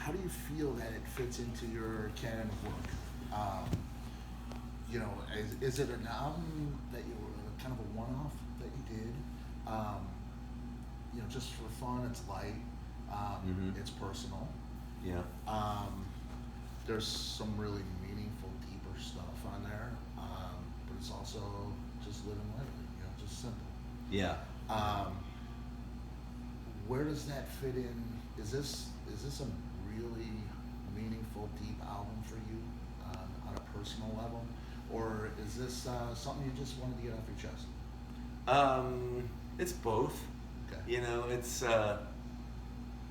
how do you feel that it fits into your canon of work? Is it an album that you were kind of a one-off that you did? Just for fun, it's light, it's personal. Yeah. There's some really meaningful, deeper stuff on there, but it's also just living lightly, just simple. Yeah. Where does that fit in? Is this a really meaningful, deep album for you on a personal level, or is this something you just wanted to get off your chest? It's both. Okay. It's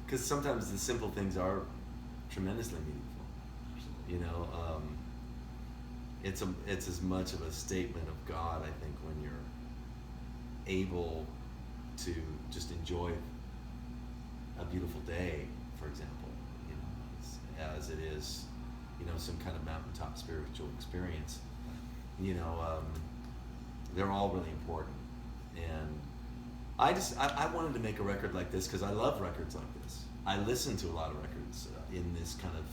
because sometimes the simple things are tremendously meaningful. Absolutely. It's as much of a statement of God, I think, when you're able to just enjoy a beautiful day, for example, as it is, some kind of mountaintop spiritual experience. They're all really important, and I wanted to make a record like this because I love records like this. I listen to a lot of records in this kind of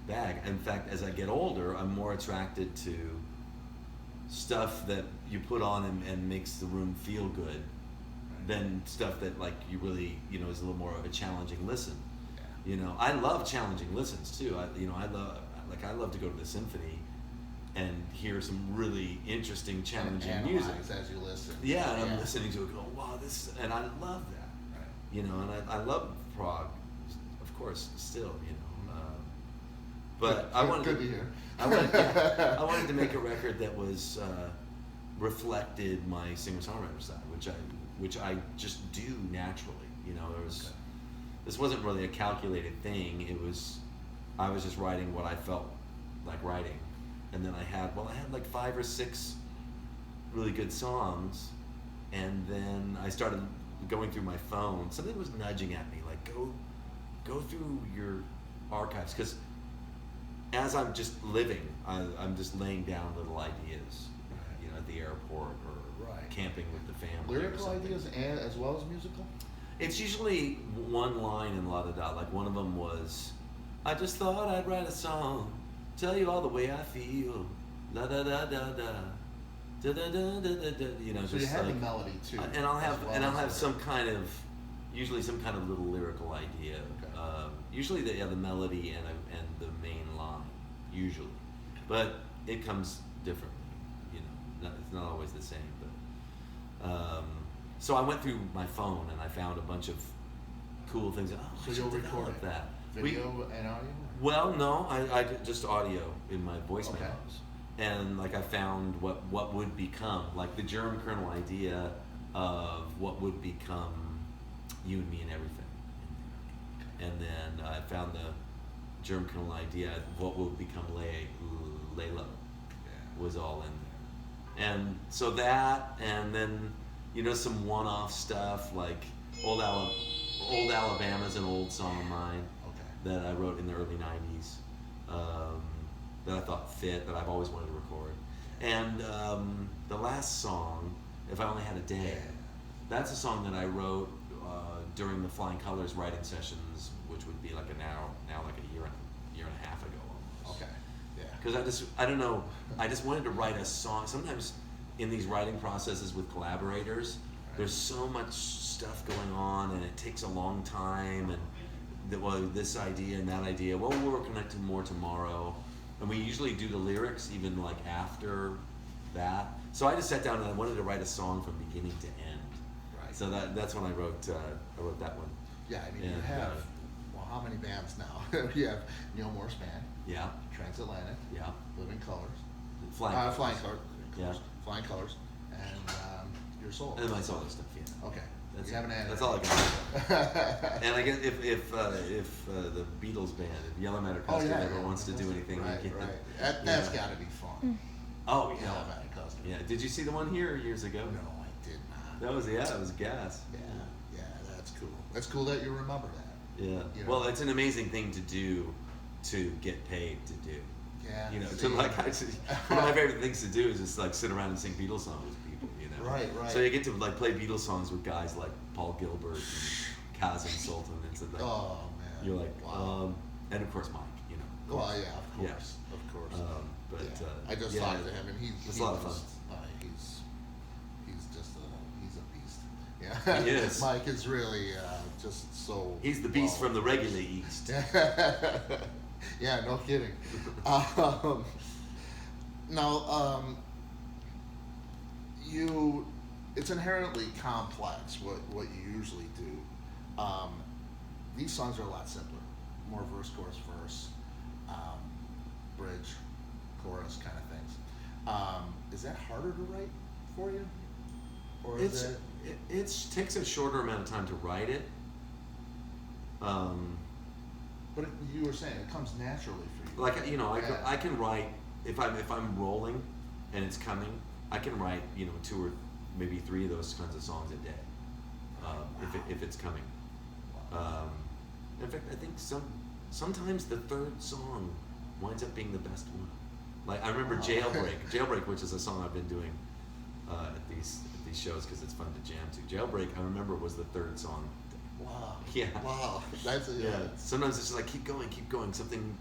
bag. In fact, as I get older, I'm more attracted to stuff that you put on and makes the room feel good than stuff that you really is a little more of a challenging listen. Yeah. I love challenging listens too. I love to go to the symphony and hear some really interesting, challenging and music as you listen. Yeah, and I'm listening to it, go, wow, and I love that. Right. And I love Prague, of course, still. But good to hear. I wanted to make a record that was reflected my singer-songwriter side, which I just do naturally. This wasn't really a calculated thing. I was just writing what I felt like writing, and then I had like 5 or 6 really good songs, and then I started going through my phone. Something was nudging at me, like go through your archives, because as I'm just living, I'm just laying down little ideas, at the airport or camping with the family. Lyrical ideas as well as musical? It's usually one line in la da da. Like one of them was, I just thought I'd write a song, tell you all the way I feel, la da da da da. Da, da, da, da, da, da, so you have the melody too, and I'll have some kind of, usually some kind of little lyrical idea. Okay. Usually the melody and the main line, usually, but it comes differently. It's not always the same. But so I went through my phone and I found a bunch of cool things. So you'll record that video and audio? Well, no, I just audio in my voice Okay. memos. And I found what would become, like the germ kernel idea of what would become You and Me and Everything. And then I found the germ kernel idea of what would become Layla was all in there. And so that, and then, some one-off stuff like Old Alabama's an old song of mine that I wrote in the early 90s. That I thought fit, that I've always wanted to record. And the last song, If I Only Had a Day, that's a song that I wrote during the Flying Colors writing sessions, which would be like now like a year and a half ago almost. Okay, yeah. Because I don't know, I just wanted to write a song. Sometimes in these writing processes with collaborators, there's so much stuff going on and it takes a long time, and this idea and that idea, we'll work on it more tomorrow. And we usually do the lyrics even like after that. So I just sat down and I wanted to write a song from beginning to end. Right. So that's when I wrote that one. Yeah, I mean, you have, how many bands now? You have Neal Morse Band. Yeah. Transatlantic. Yeah. Living Colors. Flying Colors. Yeah. Flying Colors. And your solo. And my solo stuff, yeah. Okay. You haven't added. That's all I got. And I guess if the Beatles band, if Yellow Matter Custard ever wants to do anything, right. That's got to be fun. Oh yeah. Yellow Matter Custard. Yeah. Did you see the one here years ago? No, I did not. That was it was gas. Yeah, that's cool. That's cool that you remember that. Yeah. Well, it's an amazing thing to do, to get paid to do. Yeah. One of my favorite things to do is just sit around and sing Beatles songs with people. Right. So you get to play Beatles songs with guys like Paul Gilbert and Kazim Sultan and stuff like that. Oh man. You're like, wow. and of course Mike, you know. Well, yeah, of Yeah. course, of course. But I just yeah, talked to him, and it's a lot of fun. He's just he's a beast. Yeah, He is. Mike is really just so. He's the beast from the regular East. Yeah, no kidding. Now, it's inherently complex what you usually do. These songs are a lot simpler, more verse, chorus, verse, bridge, chorus kind of things. Is that harder to write for you, or is It takes a shorter amount of time to write it. But you were saying it comes naturally for you. Like, you know, Yeah. I can write if I'm rolling and it's coming. I can write, you know, 2 or maybe 3 of those kinds of songs a day, if it's coming. In fact, I think sometimes the third song winds up being the best one. Like I remember Jailbreak, which is a song I've been doing at these shows because it's fun to jam to. Jailbreak, I remember, was the third song. Wow. Yeah. Wow. That's Sometimes it's just like keep going. Something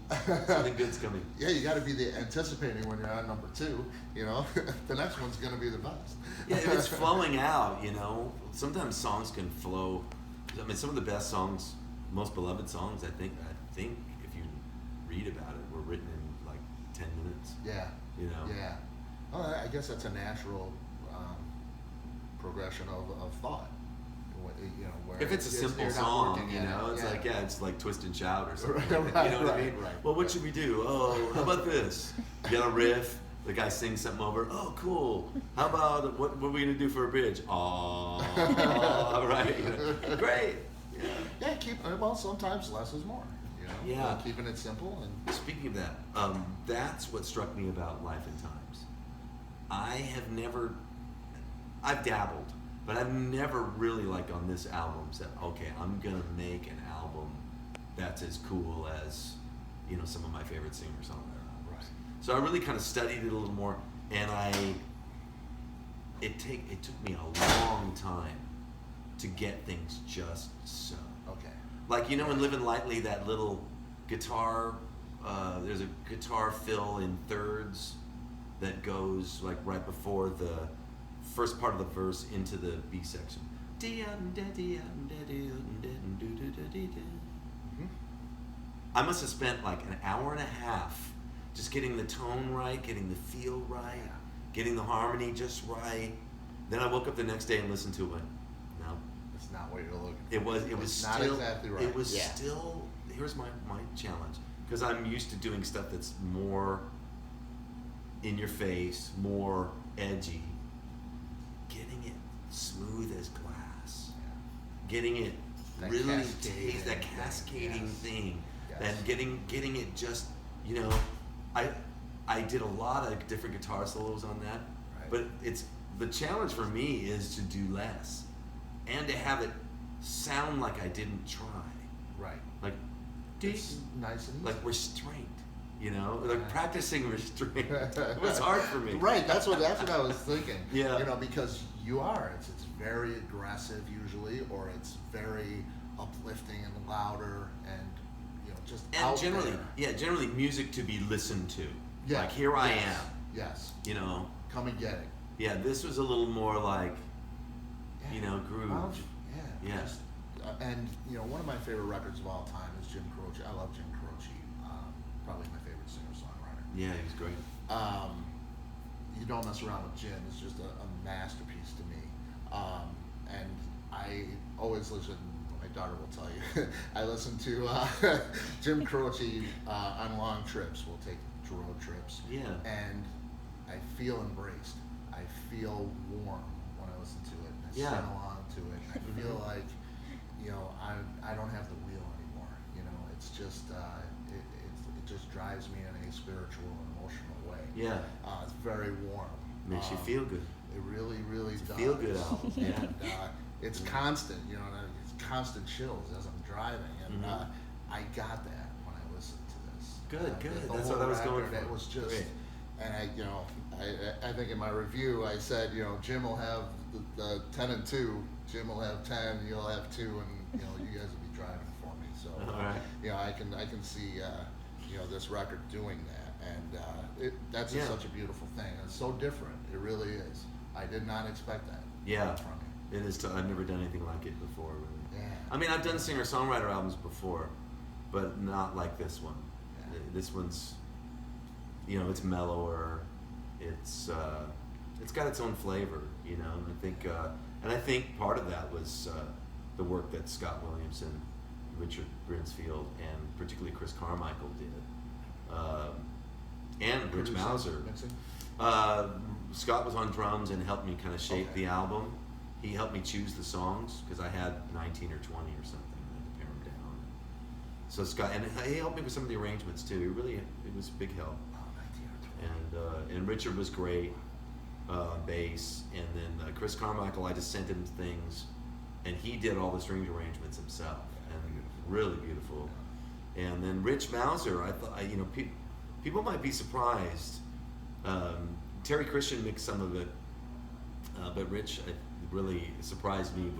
good's coming. Yeah, you got to be anticipating when you're on number 2. You know, the next one's gonna be the best. Yeah, if it's flowing out, you know. Sometimes songs can flow. I mean, some of the best songs, most beloved songs, I think if you read about it, were written in like 10 minutes. Yeah. You know. Yeah. Well, I guess that's a natural progression of thought. You know, where If it's a simple you're not song, working you at know, it. it's Yeah. like it's like twist and shout or something. Right, Like, you know what I right, mean? right, Well, what right. should we do? Oh, how about this? You got a riff. The guy sings something over. Oh, cool. How about what are we gonna do for a bridge? Oh, right. You know, great. Yeah. Yeah, well, sometimes less is more. You know, Yeah. keeping it simple and. Speaking of that, that's what struck me about Life and Times. I've dabbled, but I've never really, like on this album, said, okay, I'm gonna make an album that's as cool as, you know, some of my favorite singer-songwriter albums. So I really kind of studied it a little more, and it took me a long time to get things just so. Okay. Like, you know, in Living Lightly, that little guitar, there's a guitar fill in thirds that goes like right before the first part of the verse into the B section. I must have spent like an hour and a half just getting the tone right, getting the feel right, getting the harmony just right. Then I woke up the next day and listened to it. No, It's not what you're looking for. it was It's still not exactly right. It was still. Here's my challenge, because I'm used to doing stuff that's more in your face, more edgy. Getting it smooth as glass, getting it That really cascading taste that thing, cascading yes. thing, Yes. and getting it just, you know, I did a lot of different guitar solos on that, Right. but it's the challenge for me is to do less and to have it sound like I didn't try, Right. like It's nice and easy. like restraint, you know, like Right. practicing restraint. It was hard for me. Right, that's what I was thinking. Yeah. You know, because you are. It's very aggressive usually, or it's very uplifting and louder and, you know, just And out generally, there. generally music to be listened to. Yeah. Like here I Yes. am, Yes. you know. Come and get it. Yeah, this was a little more like, Yeah. you know, groove. Well, yeah. Yeah. Just, and you know, one of my favorite records of all time is Jim Croce. I love Jim Croce. Probably my favorite singer-songwriter. Yeah, he was great. You don't mess around with Jim. It's just a masterpiece to me. And I always listen. My daughter will tell you. I listen to Jim Croce on long trips. We'll take road trips. Yeah. And I feel embraced. I feel warm when I listen to it. I Yeah. sing along to it. I feel like, you know, I don't have the wheel anymore. You know, it's just it just drives me in a spiritual and emotional way. Yeah. It's very warm. Makes you feel good. It really, really It's a does. feel-good album, yeah. And it's constant, you know, and it's constant chills as I'm driving, and Mhm. I got that when I listened to this. Good, good. The That's whole what I was going record, for. It was just, Great. and I think in my review I said, you know, Jim will have the 10 and 2, Jim will have 10, you'll have 2, and you know, you guys will be driving for me. So, All right. I can see, this record doing that, and that's just Yeah. such a beautiful thing. It's so different. It really is. I did not expect that. Yeah, from you. it is. I've never done anything like it before, really. Yeah. I mean, I've done singer-songwriter albums before, but not like this one. Yeah. This one's, it's mellower. It's got its own flavor, and I think part of that was the work that Scott Williamson, Richard Brinsfield, and particularly Chris Carmichael did, and Rich Producing, Mauser. mixing? Scott was on drums and helped me kind of shape Okay. the album. He helped me choose the songs because I had 19 or 20 or something. I had to pare them down. So Scott, and he helped me with some of the arrangements too. It was a big help. Oh, 19 or 20. And Richard was great, bass, and then Chris Carmichael. I just sent him things, and he did all the string arrangements himself, and really beautiful. And then Rich Mauser, I thought, people might be surprised. Terry Christian mixed some of it, but Rich really surprised me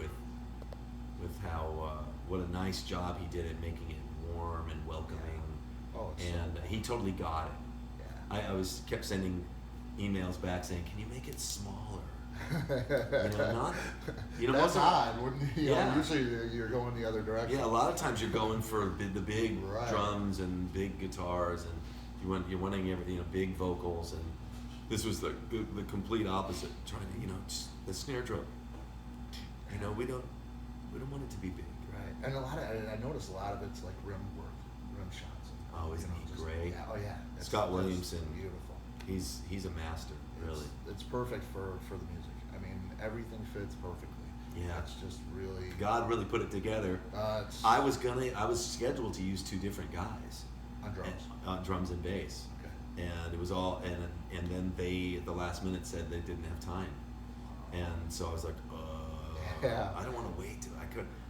with how what a nice job he did at making it warm and welcoming. Oh, it's And so he totally got it. Yeah. I kept sending emails back saying, "Can you make it smaller?" Not. That's odd. Wouldn't you? Yeah. Usually you're going the other direction. Yeah, a lot of times you're going for the big Right. drums and big guitars, and you're wanting everything, big vocals, and this was the complete opposite. Trying to, just the snare drum. We don't want it to be big. Right. And I noticed a lot of it's like rim work, rim shots. Oh, isn't he great? Yeah. Oh, yeah. Scott That's Williamson. Beautiful. He's a master, really. It's perfect for the music. I mean, everything fits perfectly. Yeah. It's just really. God really put it together. I was scheduled to use two different guys On drums. on drums and bass, Okay. and it was all and then they at the last minute said they didn't have time, and so I was like, Yeah. I don't want to wait.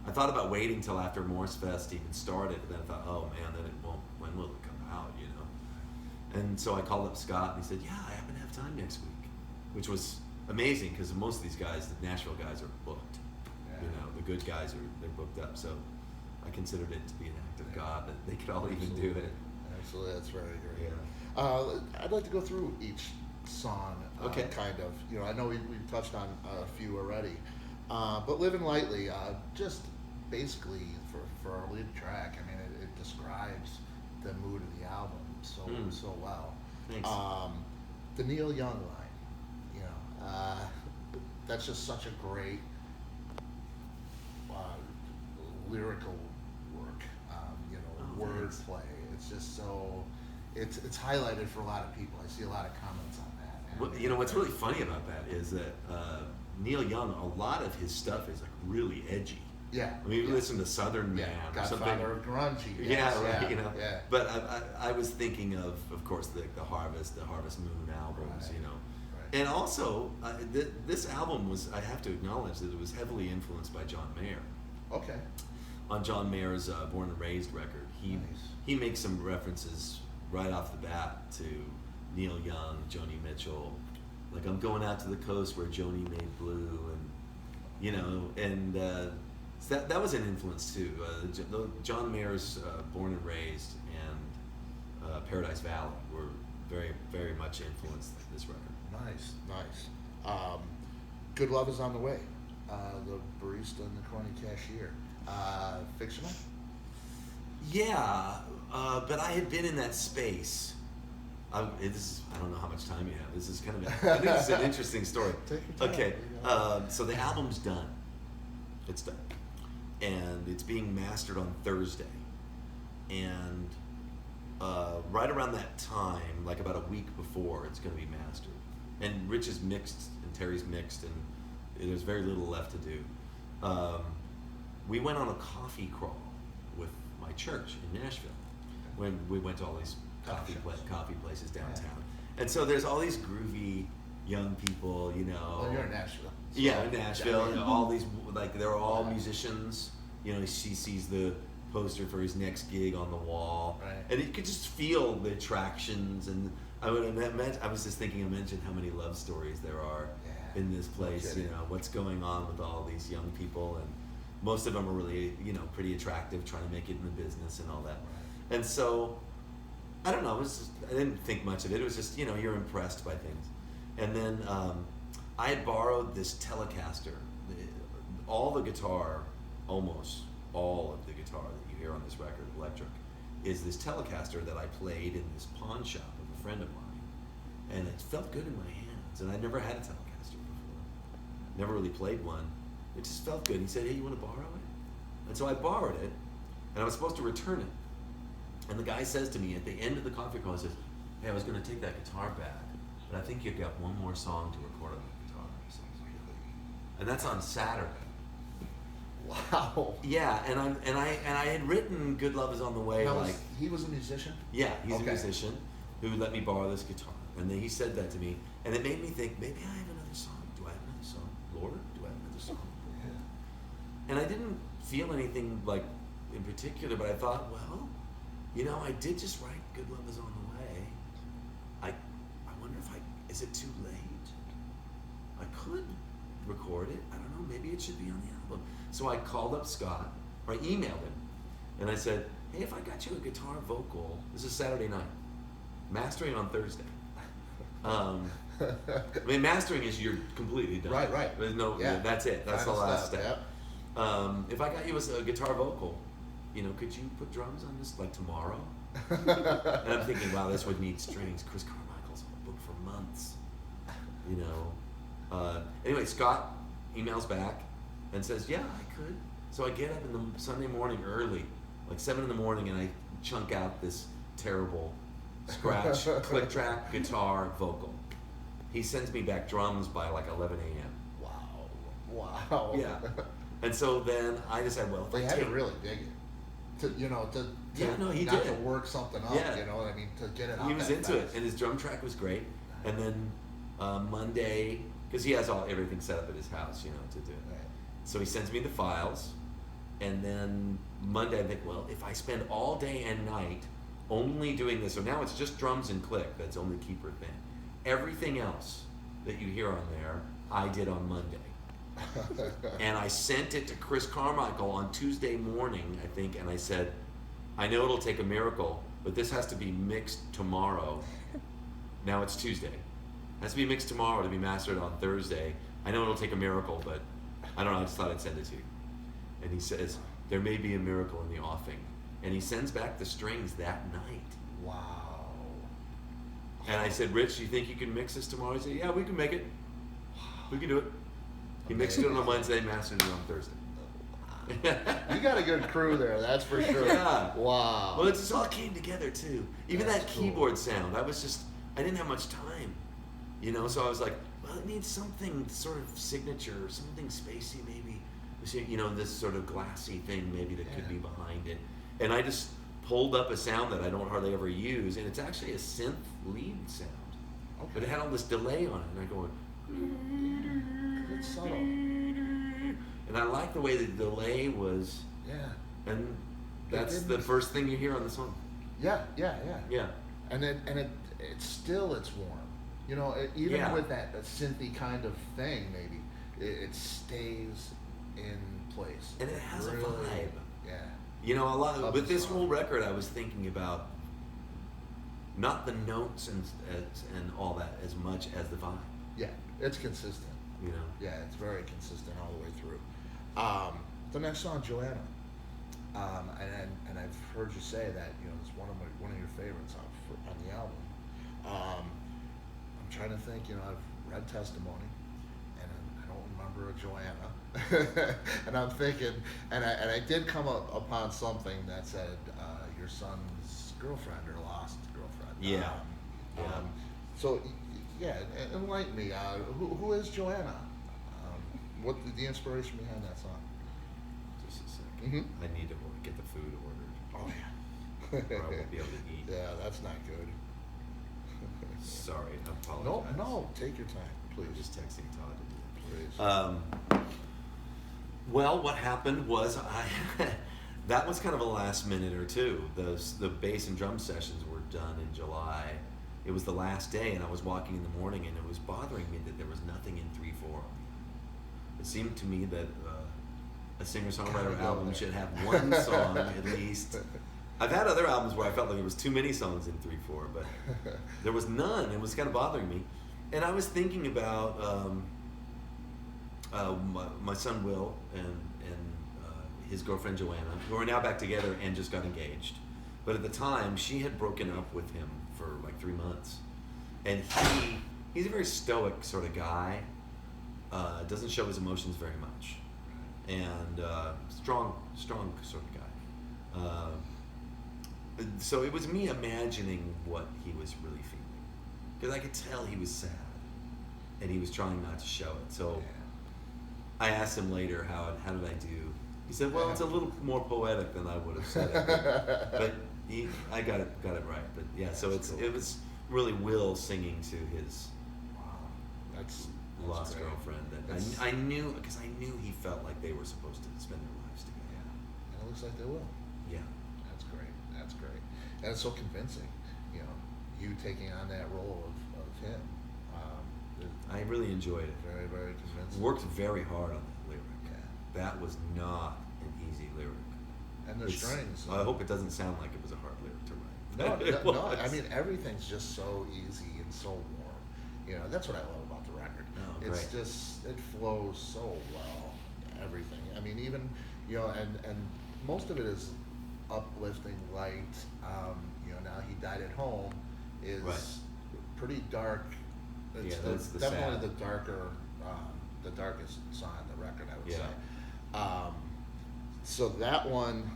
I thought about waiting till after Morse Fest even started, but then I thought, oh man, then it won't. When will it come out? And so I called up Scott, and he said, yeah, I happen to have time next week, which was amazing because most of these guys, the Nashville guys, are booked. Yeah. The good guys they're booked up. So I considered it to be an act of God that they could all even do Absolutely. it. Absolutely, that's very great. Yeah. I'd like to go through each song, Okay. kind of. I know we've touched on a few already, but Living Lightly, just basically for our lead track, I mean, it describes the mood of the album so well. Thanks. The Neil Young line, that's just such a great lyrical work, wordplay. It's just so, it's highlighted for a lot of people. I see a lot of comments on that. And What's really funny about that is that Neil Young, a lot of his stuff is like really edgy. Yeah. I mean, you listen to Southern Man or something. Godfather of grunge. Yeah, right. Yeah. But I was thinking of course, the Harvest Moon albums, Right. Right. and also this album was. I have to acknowledge that it was heavily influenced by John Mayer. Okay. On John Mayer's Born and Raised record, Nice. he makes some references right off the bat to Neil Young, Joni Mitchell. Like, I'm going out to the coast where Joni made blue, and so that was an influence too. John Mayer's Born and Raised and Paradise Valley were very, very much influenced this record. Nice. Good Love Is on the Way. The barista and the corny cashier. Fictional? Yeah, but I had been in that space. I don't know how much time you have. This is kind of I think this is an interesting story. Take your time. Okay, so the album's done. It's done, and it's being mastered on Thursday. And right around that time, like about a week before, it's going to be mastered. And Rich is mixed, and Terry's mixed, and there's very little left to do. We went on a coffee crawl with my church in Nashville when we went to all these coffee places downtown. And so there's all these groovy young people, Well, you're in Nashville. So Yeah, in Nashville. yeah. All these, like, they're all musicians. She sees the poster for his next gig on the wall, Right. and you could just feel the attractions. And I was just thinking, I mentioned how many love stories there are Yeah. in this place. kidding. What's going on with all these young people, most of them are really, pretty attractive, trying to make it in the business and all that. And so, I don't know, I didn't think much of it. It was just, you're impressed by things. And then I had borrowed this Telecaster. Almost all of the guitar that you hear on this record, electric, is this Telecaster that I played in this pawn shop of a friend of mine. And it felt good in my hands. And I'd never had a Telecaster before. Never really played one. It just felt good. He said, hey, you want to borrow it? And so I borrowed it, and I was supposed to return it. And the guy says to me at the end of the coffee call, he says, hey, I was going to take that guitar back, but I think you've got one more song to record on the guitar. And that's on Saturday. Wow. Yeah, and I had written "Good Love Is on the Way." Now, he was a musician? Yeah, he's Okay. a musician who let me borrow this guitar, and then he said that to me, and it made me think, maybe I have another song. Do I have another song? Lord, do I have another song? Yeah. And I didn't feel anything like in particular, but I thought, well, I did just write "Good Love Is on the Way." I wonder is it too late? I could record it. I don't know. Maybe it should be on the album. So I called up Scott, or I emailed him, and I said, hey, if I got you a guitar vocal, this is Saturday night, mastering on Thursday. Mastering is you're completely done. Right. There's no, Yeah. That's it. That's the Final last step, step. If I got you a guitar vocal, could you put drums on this like tomorrow? And I'm thinking, wow, this would need strings. Chris Carmichael's booked for months. Anyway, Scott emails back and says, yeah, I could. So I get up in the Sunday morning early, like 7 in the morning, and I chunk out this terrible scratch, click track, guitar, vocal. He sends me back drums by like 11 a.m. Wow. Yeah. And so then I decided, well, if They I had take to really dig it. He not did. To work something up, Yeah. you know what I mean, to get it out. He was that into it, fast. and his drum track was great. And then Monday, because he has everything set up at his house, to do it. Right. So he sends me the files, and then Monday I think, well, if I spend all day and night only doing this, so now it's just drums and click, that's only keeper thing. Everything else that you hear on there, I did on Monday. And I sent it to Chris Carmichael on Tuesday morning, I think, and I said, I know it'll take a miracle, but this has to be mixed tomorrow. Now it's Tuesday. It has to be mixed tomorrow to be mastered on Thursday. I know it'll take a miracle, but I don't know, I just thought I'd send it to you. And he says, there may be a miracle in the offing. And he sends back the strings that night. Wow. And I said, Rich, do you think you can mix this tomorrow? He said, yeah, we can make it. We can do it. He mixed it on Wednesday, mastered it on Thursday. You got a good crew there, that's for sure. Yeah. Wow. Well, it just all came together too. Even That's that cool. keyboard sound, I didn't have much time, so I was like, well, it needs something sort of signature, something spacey maybe, this sort of glassy thing maybe that could be behind it. And I just pulled up a sound that I don't hardly ever use, and it's actually a synth lead sound. Okay. But it had all this delay on it, and I go, It's subtle. and I like the way the delay was, Yeah. and that's the first thing you hear on the song. Yeah. Yeah. And it's warm. Even Yeah. with that synthy kind of thing, maybe it stays in place. And it has Really, a vibe. Yeah. A lot Love with the this song. whole record, I was thinking about not the notes and all that as much as the vibe. Yeah. It's consistent. Yeah, it's very consistent all the way through. The next song, Joanna. And I've heard you say that it's one of your favorites on the album. I'm trying to think. I've read Testimony, and I don't remember a Joanna. And I'm thinking, and I did come upon something that said your son's girlfriend or lost girlfriend. Yeah. So yeah, enlighten me. Who is Joanna? What the inspiration behind that song? Just a second. Mm-hmm. I need to get the food ordered. Oh yeah. Or I won't be able to eat. Yeah, that's not good. Sorry, I apologize. No, take your time, please. I'm just texting Todd to do Please. it. Well, what happened was that was kind of a last minute or two. The bass and drum sessions were done in July. It was the last day, and I was walking in the morning, and it was bothering me that there was nothing in 3/4. It seemed to me that a singer-songwriter Gotta go album there. should have one song at least. I've had other albums where I felt like there was too many songs in 3/4, but there was none. It was kind of bothering me. And I was thinking about my son Will and his girlfriend Joanna, who are now back together and just got engaged. But at the time, she had broken up with him for like 3 months, and he's a very stoic sort of guy. Doesn't show his emotions very much, and strong sort of guy. So it was me imagining what he was really feeling, because I could tell he was sad, and he was trying not to show it. So I asked him later, how did I do? He said, well, it's a little more poetic than I would have said it, but I got it right. But yeah, so That's cool. it was really Will singing to his Wow, that's lost great. girlfriend, and That's- I knew, because I knew he felt like they were supposed to spend their lives Yeah, together. and it looks like they will. Yeah. That's great. That's great, and it's so convincing. You know, you taking on that role of him. I really enjoyed it. Very, very convincing. Worked very hard on that lyric. Yeah. That was not an easy lyric. And the It's- strings. I hope it doesn't sound like it was a hard lyric to write. No, It no, was. I mean everything's just so easy and so warm. You know, that's what I love about the record. Oh, It's great. just it flows so well. Everything. I mean, even and most of it is uplifting, light. Now he died at home is Right. pretty dark. It's Yeah, that's the definitely sad. the darker, the darkest song on the record, I would Yeah. say. So that one,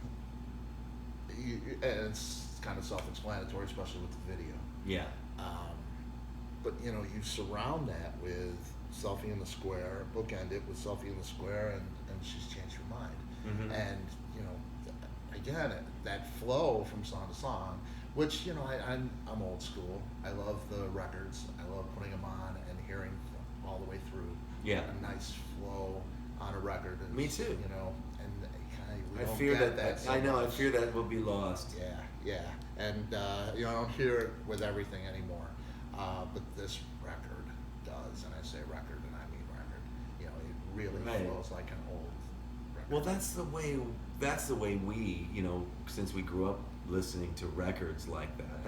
and it's kind of self-explanatory, especially with the video. Yeah. But you surround that with Selfie in the Square, bookend it with Selfie in the Square, and She's Changed Her Mind. Mhm. And again, that flow from song to song, which I'm old school. I love the records. I love putting them on and hearing all the way through. Yeah. A nice flow on a record. Is, Me too. And we I don't fear get that, so I know. I much. fear that will be lost. Yeah, and I don't hear it with everything anymore, but this record does, and I say record, and I mean record. It really Right. flows like an old record. Well, that's the way we, since we grew up listening to records like that.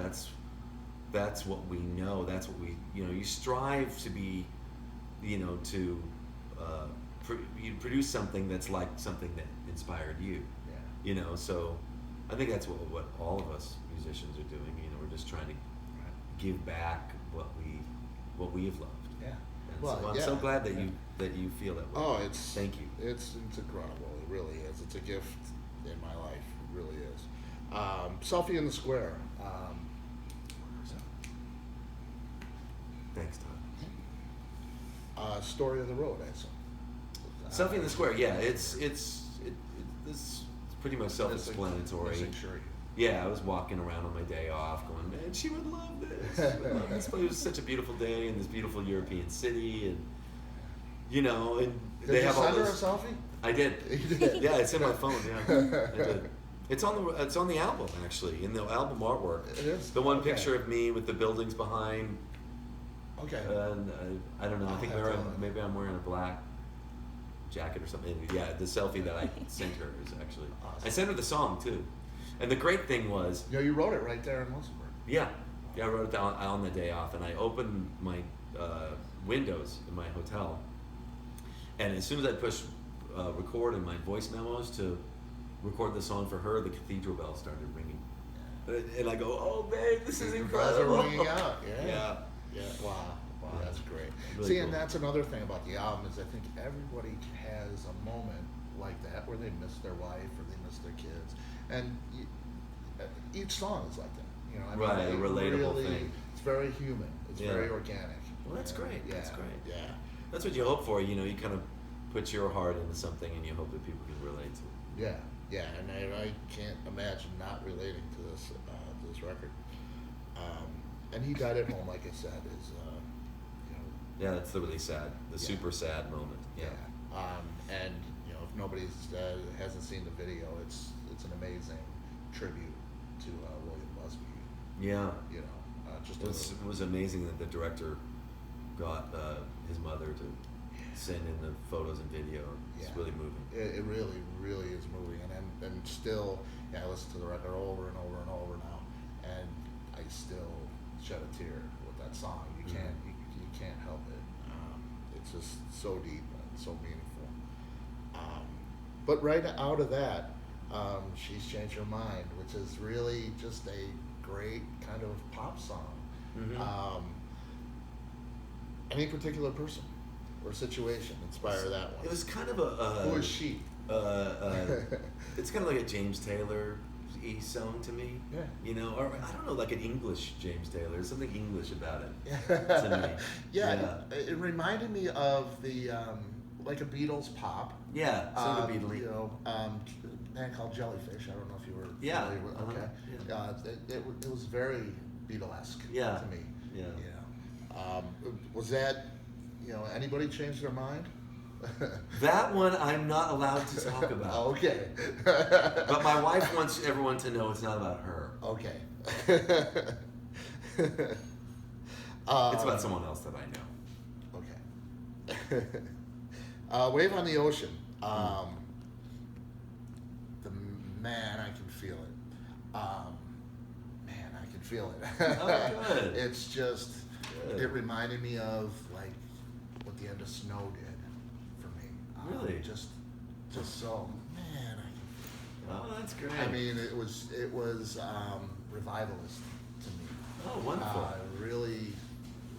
That's what we know. That's what you strive to be, to you produce something that's like something that inspired you. Yeah. So I think that's what all of us musicians are doing. We're just trying to give back what we have loved. Yeah. And Well, so I'm yeah. so glad that you feel that way. Oh, it's Thank you. It's incredible. It really is. It's a gift in my life. It really is. Selfie in the Square. Thanks, Todd. Story of the Road. I assume. Selfie in the Square. Yeah, it's pretty much self-explanatory. Missing Sure. Yeah, I was walking around on my day off going, man, she would love this. She would love this. But it was such a beautiful day in this beautiful European city, and and Did they you have all send her a those. selfie? I did. You did? Yeah, it's in my phone. Yeah, I did. It's on the album actually, in the album artwork. It is? The one Okay. picture of me with the buildings behind, Okay. and I don't know. I think I'll have to look. maybe I'm wearing a black jacket or something. Yeah, the selfie that I sent her is actually. Awesome. I sent her the song too, and the great thing was. You wrote it right there in Wilsonburg. Yeah, I wrote it down on the day off, and I opened my windows in my hotel, and as soon as I pushed record in my voice memos to record the song for her, the cathedral bell started ringing, and I go, "Oh, babe, this is Bells incredible!" are ringing out. Yeah. Yeah. Wow. Wow. Yeah. That's great. Really See, cool. and that's another thing about the album is I think everybody has a moment like that where they miss their wife or they miss their kids, and each song is like that. Right, they a relatable really, thing. It's very human. It's Yeah. very organic. Well, that's great. Yeah. That's great. Yeah. That's what you hope for. You kind of put your heart into something, and you hope that people can relate to it. Yeah. Yeah. And I can't imagine not relating to this record. And he died at home, like I said, is Yeah, that's the really sad, the super sad moment. Yeah. And if nobody's hasn't seen the video, it's an amazing tribute to William Busby. Yeah. Just It was amazing that the director got his mother to send in the photos and video. It's really moving. It really, really is moving, and still, I listen to the record over and over and over now, and I still shed a tear with that song. You can't, you can't help it. It's just so deep and so meaningful. But right out of that, She's Changed Her Mind, which is really just a great kind of pop song. Any particular person or situation inspire that one? It was kind of a. Who is she? It's kind of like a James Taylor-y song to me. Yeah. You know, or I don't know, like an English James Taylor. There's something English about it To to me. Yeah, it reminded me of the like a Beatles pop. Yeah, sort of Beatley. You know, a band called Jellyfish. I don't know if you were Yeah, familiar with. Okay. yeah. It was very Beatlesque Yeah. to me. Yeah. Was that, anybody changed their mind? That one I'm not allowed to talk about. Okay. But my wife wants everyone to know it's not about her. Okay. It's about someone else that I know. Okay. Wave on the Ocean. The man, I can feel it. Man, I can feel it. Oh, good. It's just, Good. it reminded me of like what the end of Snow did for me. Really? Just so, man, I can. Oh, that's great. I mean, it was revivalist to me. Oh, wonderful. Really,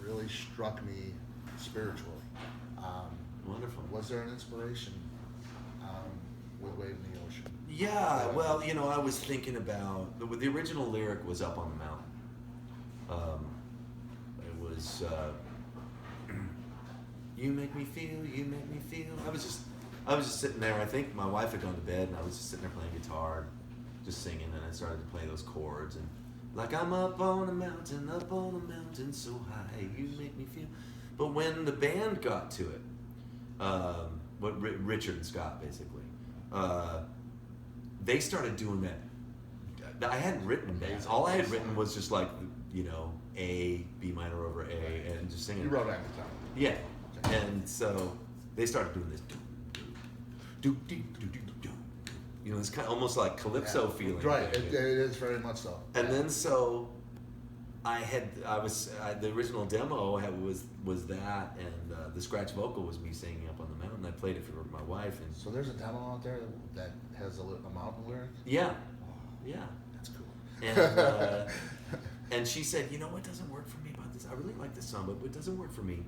really struck me spiritually. Wonderful. Was there an inspiration with Wave in the Ocean? Yeah, well, I was thinking about the original lyric was Up on the Mountain. It was you make me feel, you make me feel. I was just sitting there. I think my wife had gone to bed, and I was just sitting there playing guitar, just singing, and I started to play those chords, and like I'm up on a mountain so high, you make me feel. But when the band got to it, Richard and Scott basically, they started doing that. I hadn't written bass. All I had written was just like, A, B minor over A, and just singing. You wrote it at the time. Yeah. And so they started doing this. It's kind of almost like calypso feeling. Right, it is very much so. And then so the original demo was that, and the scratch vocal was me singing Up on the Mountain. I played it for my wife, and So there's a demo out there that has a mountain lyric? yeah, Oh, yeah. that's cool. And and she said, what doesn't work for me about this? I really like this song, but what doesn't work for me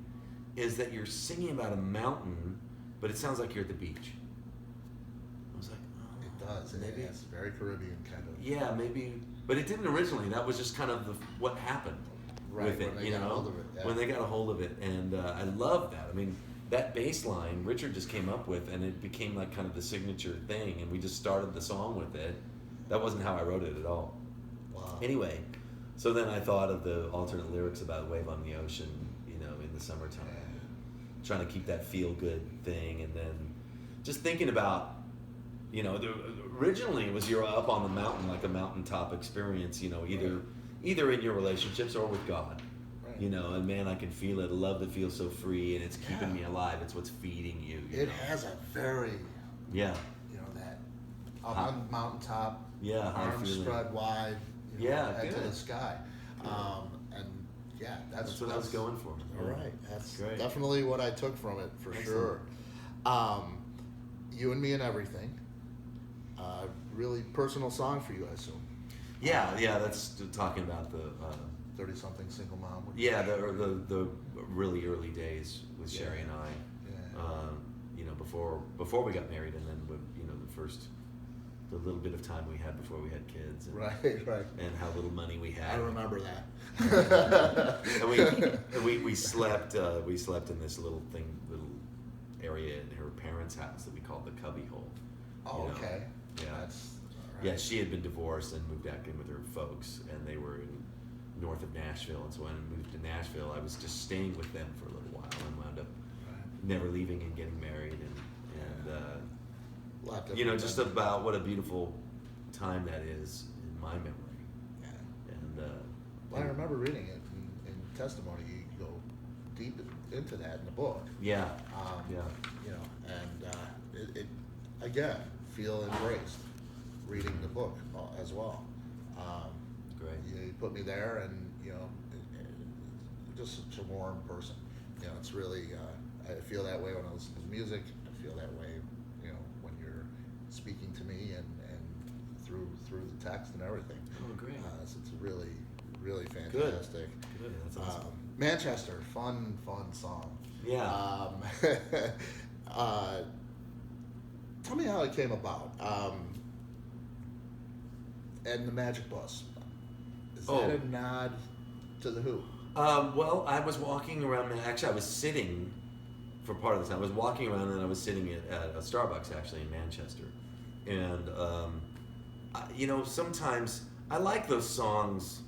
is that you're singing about a mountain, but it sounds like you're at the beach. I was like, oh, It does. maybe. It's very Caribbean kind of. Yeah, maybe, but it didn't originally. That was just kind of what happened with it, when they got a hold of it. Yeah. when they got a hold of it, and I love that. I mean, that bass line Richard just came up with, and it became like kind of the signature thing, and we just started the song with it. That wasn't how I wrote it at all. Wow. Anyway, so then I thought of the alternate lyrics about Wave on the Ocean, in the summertime, trying to keep that feel good thing, and then just thinking about, originally it was you're up on the mountain, like a mountaintop experience, either in your relationships or with God, Right. and man, I can feel it, a love that feels so free, and it's keeping me alive. It's what's feeding you. It has a very, Yeah. that up on the mountaintop, Yeah. high arms feeling. spread wide, Yeah, head to good. the sky. And yeah, That's what I was going for. All Yeah. right, that's Great. definitely what I took from it for Excellent. sure. You and Me and Everything. Really personal song for you, I assume. Yeah. That's talking about the. 30-something single mom. Yeah, the really early days with Sherry and I. Yeah. Before we got married, and then the little bit of time we had before we had kids, and, Right. and how little money we had. I remember that. and we slept in this little area in her parents' house that we called the cubby hole. Oh, okay. Yeah. That's all right. Yeah, she had been divorced and moved back in with her folks, and they were north of Nashville. And so when I moved to Nashville, I was just staying with them for a little while, and wound up never leaving and getting married, and just about what a beautiful time that is in my memory. Yeah. And Well, I remember reading it in testimony. You go, deep into that in the book. Yeah. Um, Yeah. You know, and it again, feel embraced reading the book as well. Um, Great. you put me there, and you know, just such a warm person. You know, it's really I feel that way when I listen to music. I feel that way, you know, when you're speaking to me and through the text and everything. Oh, great. So it's really fantastic. Good. That's awesome. Manchester, fun song. Yeah. Tell me how it came about. And the Magic Bus. Is that a nod to the Who? Well, I was walking around. Actually, I was sitting for part of this. I was walking around, and I was sitting at a Starbucks actually in Manchester, and you know, sometimes I like those songs,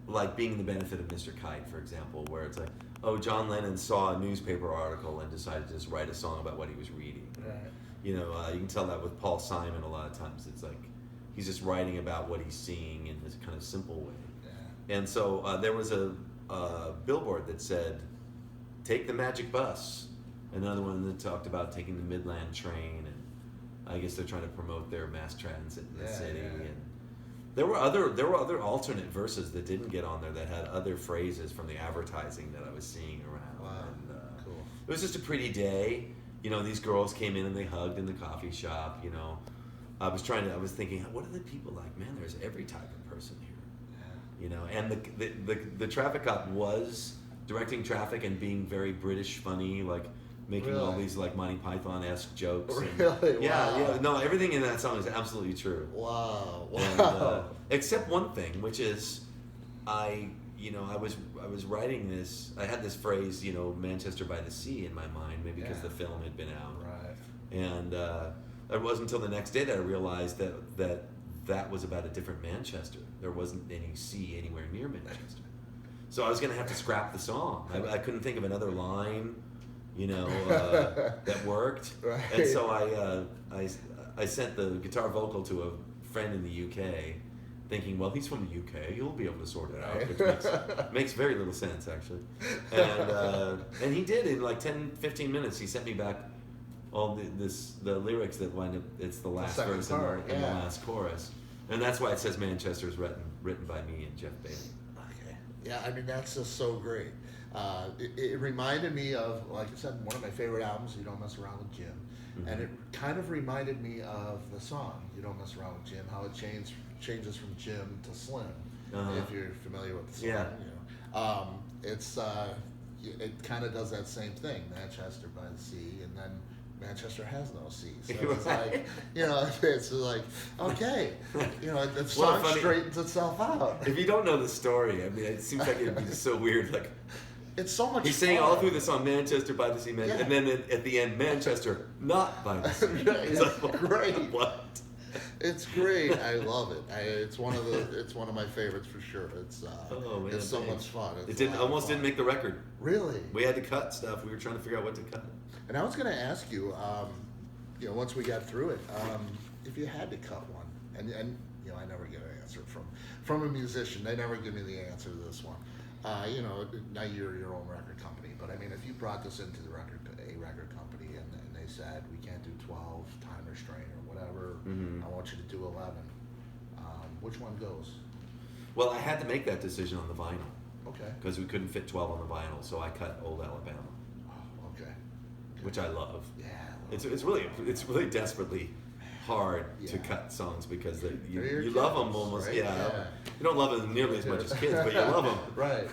like Being the Benefit of Mr. Kite, for example, where it's like, oh, John Lennon saw a newspaper article and decided to just write a song about what he was reading. Right. You know, you can tell that with Paul Simon a lot of times. It's like he's just writing about what he's seeing in this kind of simple way. Yeah. And so there was a billboard that said, "Take the Magic Bus." Another one that talked about taking the Midland train, and I guess they're trying to promote their mass transit in the city. Yeah. And there were other alternate verses that didn't get on there that had other phrases from the advertising that I was seeing around. Wow. And, Cool. It was just a pretty day. You know, these girls came in and they hugged in the coffee shop. You know, I was thinking, what are the people like? Man, there's every type of person here. You know, and the traffic cop was directing traffic and being very British funny, like making all Really? these like Monty Python-esque jokes. And, Really? yeah, Wow. yeah. No, everything in that song is absolutely true. Wow. Wow. And, except one thing, which is, I was writing this. I had this phrase, you know, Manchester by the Sea in my mind, maybe because the film had been out. Right. And it wasn't until the next day that I realized that was about a different Manchester. There wasn't any sea anywhere near Manchester. So I was going to have to scrap the song. I couldn't think of another line, you know, that worked. Right. And so I sent the guitar vocal to a friend in the UK, thinking, well, he's from the UK. He'll be able to sort it out, which makes very little sense, actually. And he did in like 10, 15 minutes. He sent me back all the lyrics that wind up, it's the last second verse part, and the last chorus. And that's why it says Manchester is written by me and Jeff Bailey. Okay. Yeah, I mean, that's just so great. It reminded me of, like I said, one of my favorite albums, You Don't Mess Around with Jim. Mm-hmm. And it kind of reminded me of the song, You Don't Mess Around with Jim, how it changes from Jim to Slim, if you're familiar with the song. Yeah. You know. It kind of does that same thing, Manchester by the Sea, and then Manchester has no sea. So it's like, you know, it's like, okay, you know, the song straightens itself out. If you don't know the story, I mean, it seems like it'd be just so weird. Like, it's so much he's saying fun. all through the song, Manchester by the Sea, and then at the end, Manchester not by the sea. It's like, great. What? It's great. I love it. It's one of my favorites for sure. It's Man, it's so thanks. much fun. It's It almost didn't make the record. Really? We had to cut stuff. We were trying to figure out what to cut. And I was going to ask you, you know, once we got through it, if you had to cut one, and you know, I never get an answer from a musician. They never give me the answer to this one. You know, now you're your own record company, but I mean, if you brought this into a record company and they said we can't do 12 time restraint or whatever, I want you to do 11. Which one goes? Well, I had to make that decision on the vinyl Okay. because we couldn't fit 12 on the vinyl, so I cut Old Alabama, Oh, okay. which I love. Yeah. It's really desperately hard to Yeah. cut songs because They're your you love them kids, almost. right? Yeah. You don't love them nearly as much as kids, but you love them. Right.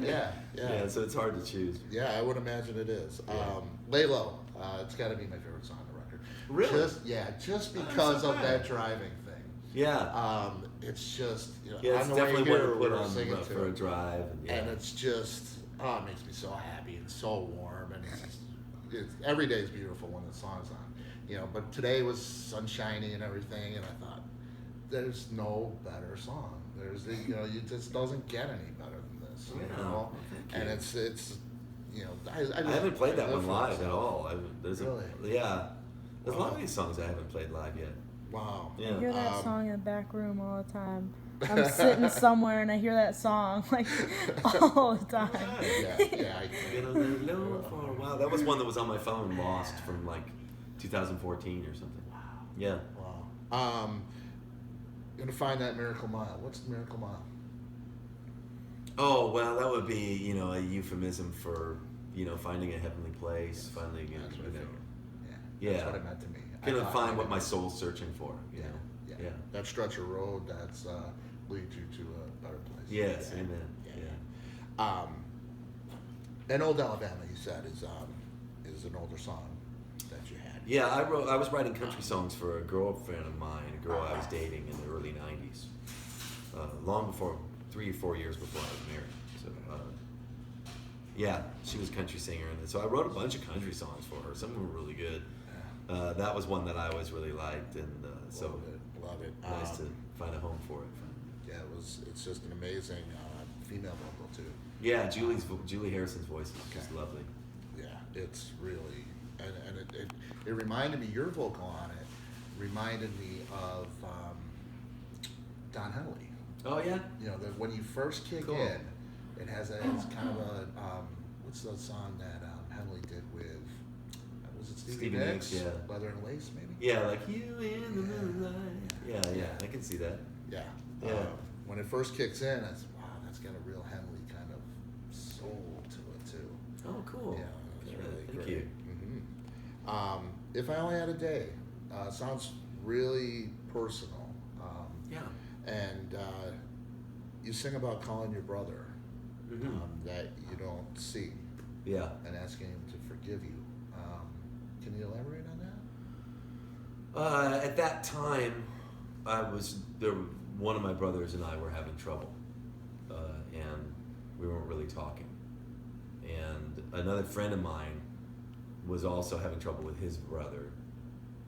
Yeah. Yeah, so it's hard to choose. Yeah, I would imagine it is. Yeah. Lay Low. It's got to be my favorite song on the record. Really? Just Oh, because so of bad. that driving thing. Yeah. It's just, you know, Yeah, it's on the way definitely one here, to we put were on singing for to a it. drive. And it's just, it makes me so happy and so warm, and it's every day is beautiful when the song's on. You know, but today was sunshiny and everything, and I thought, there's no better song. You know, it just doesn't get any better than this. You Yeah. know, Thank and you. it's, you know, I haven't played that one live at all. all. There's Really? there's a lot of these songs I haven't played live yet. Wow. Yeah. I hear that song in the back room all the time. I'm sitting somewhere and I hear that song like all the time. Yeah. Been on the low for a while. That was one that was on my phone, lost from like 2014 or something. Yeah. Wow. Gonna find that Miracle Mile. What's the Miracle Mile? Oh well, that would be a euphemism for finding a heavenly place, finally That's what I figured. Yeah. That's what it meant to me. Gonna thought find maybe what my soul's searching for. Yeah. That stretch of road that's leads you to a better place. Yes, Yeah. amen. Yeah. And Old Alabama, you said, is an older song that you had. Yeah, I was writing country songs for a girlfriend of mine, a girl I was dating in the early '90s, long before 3 or 4 years before I was married. So, yeah, she was a country singer, and so I wrote a bunch of country songs for her. Some were really good. That was one that I always really liked, and so Love it. nice to find a home for it. Yeah, it's just an amazing female vocal too. Yeah, Julie Harrison's voice is just lovely. Yeah, it's really, and it reminded me, your vocal on it reminded me of Don Henley. Oh yeah. That when you first kick Cool. in, it's kind of a what's the song that Henley did with was it Stevie Nicks? Yeah. Leather and Lace, maybe. Yeah, like you in the moonlight. Yeah, I can see that. Yeah. Yeah. When it first kicks in, it's wow, that's got a real Henley kind of soul to it too. Oh, cool. Yeah, it's really Thank great. you. Mm-hmm. If I Only Had a Day sounds really personal. Yeah. And you sing about calling your brother Mm-hmm. that you don't see Yeah. and asking him to forgive you. Can you elaborate on that? At that time, one of my brothers and I were having trouble, and we weren't really talking. And another friend of mine was also having trouble with his brother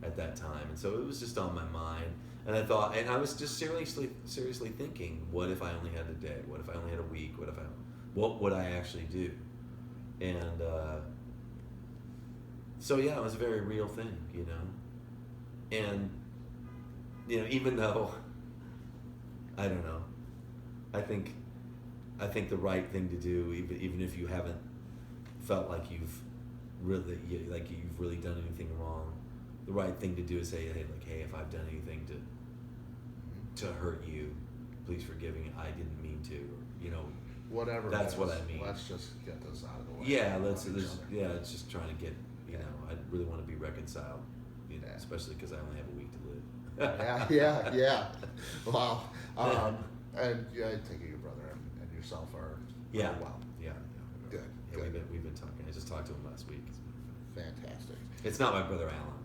at that time, and so it was just on my mind. And I thought, and I was just seriously thinking, what if I only had a day? What if I only had a week? What would I actually do? And so yeah, it was a very real thing, And even though I don't know, I think the right thing to do, even if you haven't felt like you've really done anything wrong, the right thing to do is say, hey, if I've done anything to hurt you, please forgive me. I didn't mean to. Whatever. That's it what is, I mean. Let's just get this out of the way. Yeah, Love each other. it's just trying to get. I really want to be reconciled. Yeah. Especially because I only have a week to live. Yeah. Wow. And I take it your brother and yourself are Yeah. well. Yeah. Good. Yeah, Good. we've been talking. I just talked to him last week. Fantastic. It's not my brother Alan.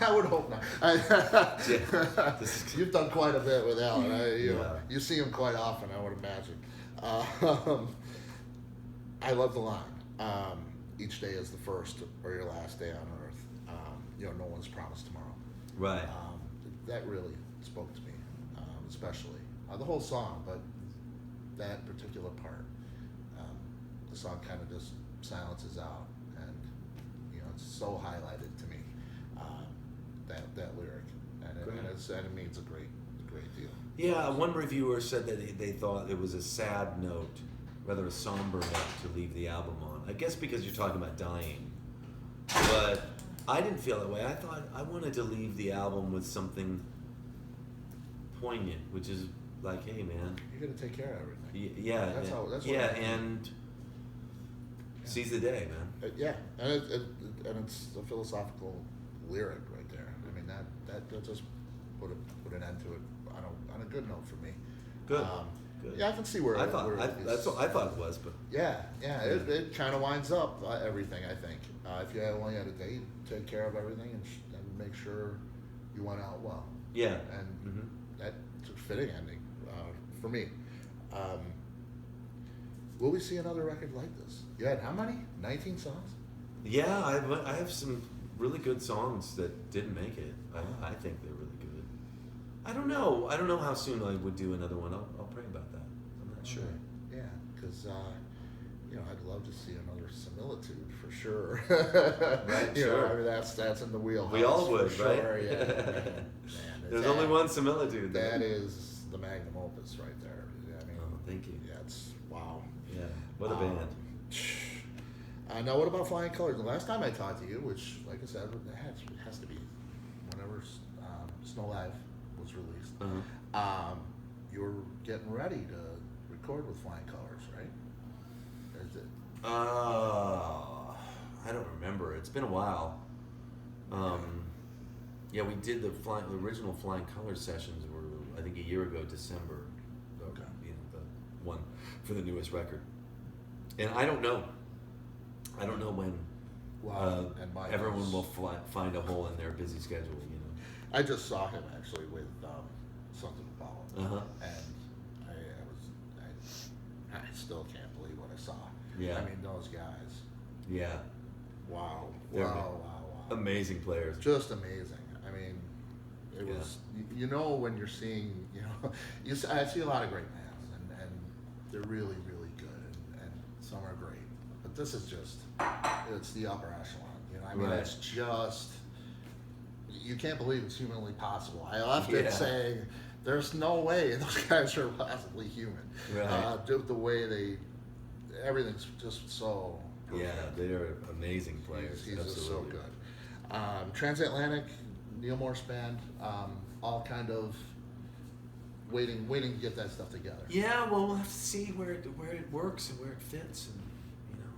I would hope not. Yeah. You've done quite a bit with Alan. Yeah. You see him quite often, I would imagine. I love the line. Each day is the first or your last day on earth. No one's promised tomorrow. Right. That really spoke to me, especially the whole song, but that particular part. The song kind of just silences out, and it's so highlighted to me. That lyric, and it means a great deal. Yeah, one reviewer said that they thought it was a sad note, rather a somber note to leave the album on. I guess because you're talking about dying. But I didn't feel that way. I thought I wanted to leave the album with something poignant, which is like, hey man, You're gonna take care of everything. Yeah, That's what yeah, I mean. and seize the day, man. Yeah, and it's a philosophical lyric right there. I mean that just put an end to it on a good note for me. Good. Good. Yeah, I can see where that's what I thought it was, but yeah. It kind of winds up everything. I think if you only had a day, take care of everything and make sure you went out well. Yeah, and that's a fitting ending for me. Will we see another record like this? You had how many? 19 songs? Yeah, I have some really good songs that didn't make it. I think they're really good. I don't know how soon I would do another one. I'll pray about that. I'm not sure. Yeah, because I'd love to see another Similitude for sure. Right, sure. I mean that's in the wheelhouse. We all would, for right? sure. Yeah. Man, There's only one Similitude. That is the magnum opus right there. I mean, Oh, thank you. yeah, it's wow. Yeah, what a band. Now, what about Flying Colors? The last time I talked to you, which, like I said, it has to be whenever Snow Live was released, you were getting ready to record with Flying Colors, right? Is it? I don't remember. It's been a while. Yeah, we did the original Flying Colors sessions were, I think, a year ago, December. Okay. You know, the one for the newest record. And I don't know. I don't know when And mine everyone was- will find a hole in their busy schedule, you know. I just saw him actually with Sons of Apollo, Uh-huh. and I still can't believe what I saw. Yeah. I mean, those guys. Yeah. Wow. They're Wow. amazing players. Just amazing. I mean, it Yeah. was. You know, when you're seeing, I see a lot of great bands, and they're really, really good, and some are great. But this is just, it's the upper echelon. I mean, Right. it's just, you can't believe it's humanly possible. I often say, there's no way those guys are possibly human. Right. The way everything's just so perfect. Yeah, they are amazing players. He's just so Absolutely. good. Transatlantic, Neal Morse band, all kind of waiting to get that stuff together. Yeah, well, we'll have to see where it works and where it fits, and you know,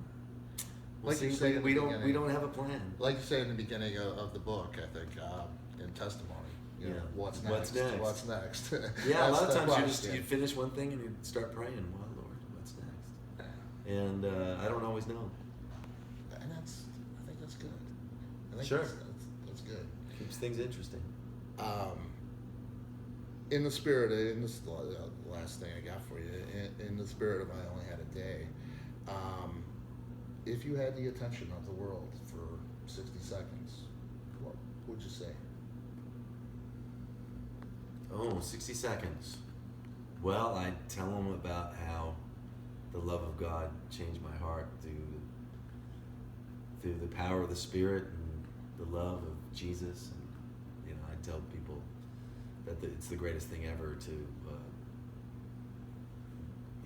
Like you see. say in we the don't beginning. don't have a plan. Like you say in the beginning of the book, I think, in testimony. You know, Yeah. what's next? What's next? What's next? Yeah, a lot of That's the times question. you finish one thing and you start praying. Well, Lord, what's next? Yeah. And I don't always know. And I think that's good. I think Sure. that's good. Keeps things interesting. In the spirit, in this last thing I got for you, in the spirit of I Only Had a Day, if you had the attention of the world for 60 seconds, what would you say? Oh, 60 seconds. Well, I tell them about how the love of God changed my heart through the power of the Spirit and the love of Jesus. And, you know, I tell people that it's the greatest thing ever to, you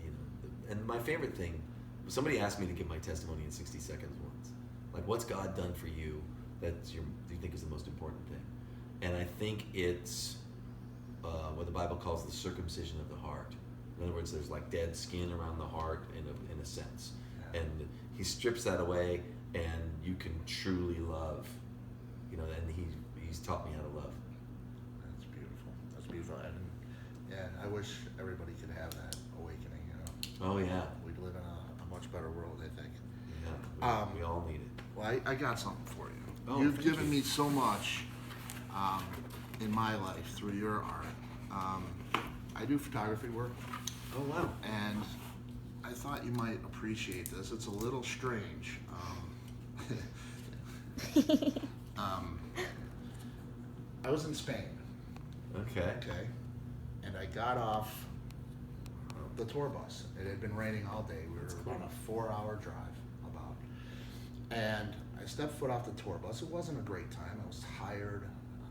know, and my favorite thing, somebody asked me to give my testimony in 60 seconds once. Like, what's God done for you that you think is the most important thing? And I think it's what the Bible calls the circumcision of the heart. In other words, there's like dead skin around the heart in a sense. Yeah. And he strips that away and you can truly love. You know, and he's taught me how to love. That's beautiful. That's beautiful. And yeah, I wish everybody could have that awakening. Oh yeah. We'd live in a much better world, I think. Yeah. We all need it. Well, I got something for you. Oh, You've thank given you. me so much in my life through your art. I do photography work, Oh wow. and I thought you might appreciate this. It's a little strange. I was in Spain, Okay. okay, and I got off the tour bus. It had been raining all day. We were on a 4-hour drive about. And I stepped foot off the tour bus. It wasn't a great time. I was tired.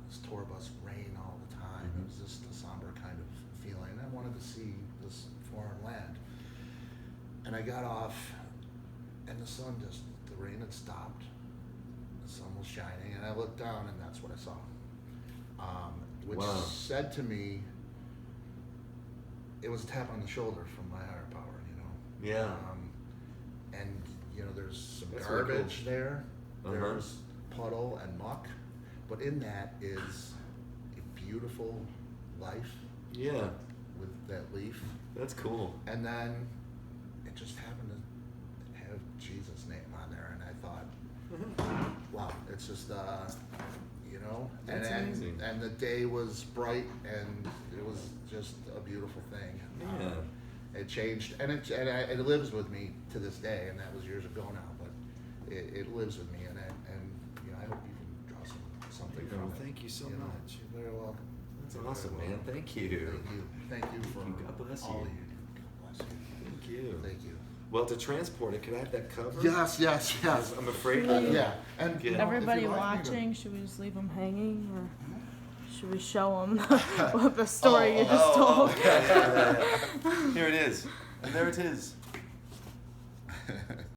This tour bus rained all the time. It was just a somber kind of feeling. I wanted to see this foreign land. And I got off, and the rain had stopped. The sun was shining, and I looked down, and that's what I saw. Which Wow. said to me, it was a tap on the shoulder from my higher power, Yeah. And there's some That's really garbage cool. there. Uh-huh. There's puddle and muck, but in that is a beautiful life Yeah. with that leaf. That's cool. And then it just happened to have Jesus' name on there, and I thought, wow, it's just That's amazing. and the day was bright, and it was just a beautiful thing. Yeah. It changed, and it lives with me to this day, and that was years ago now, but it lives with me, and I hope you can draw something Oh, from it. thank you so know. much. You're very welcome. That's You're awesome, very man. welcome. Thank you. Thank you for God bless all you. you do. God bless you. Thank you. Thank you. Well, to transport it, could I have that cover? Yes. I'm afraid. Should we- Yeah, and Yeah. if Everybody you'd like me to- watching, should we just leave them hanging or Should we show them what the story you just told? Okay. Here it is. And there it is.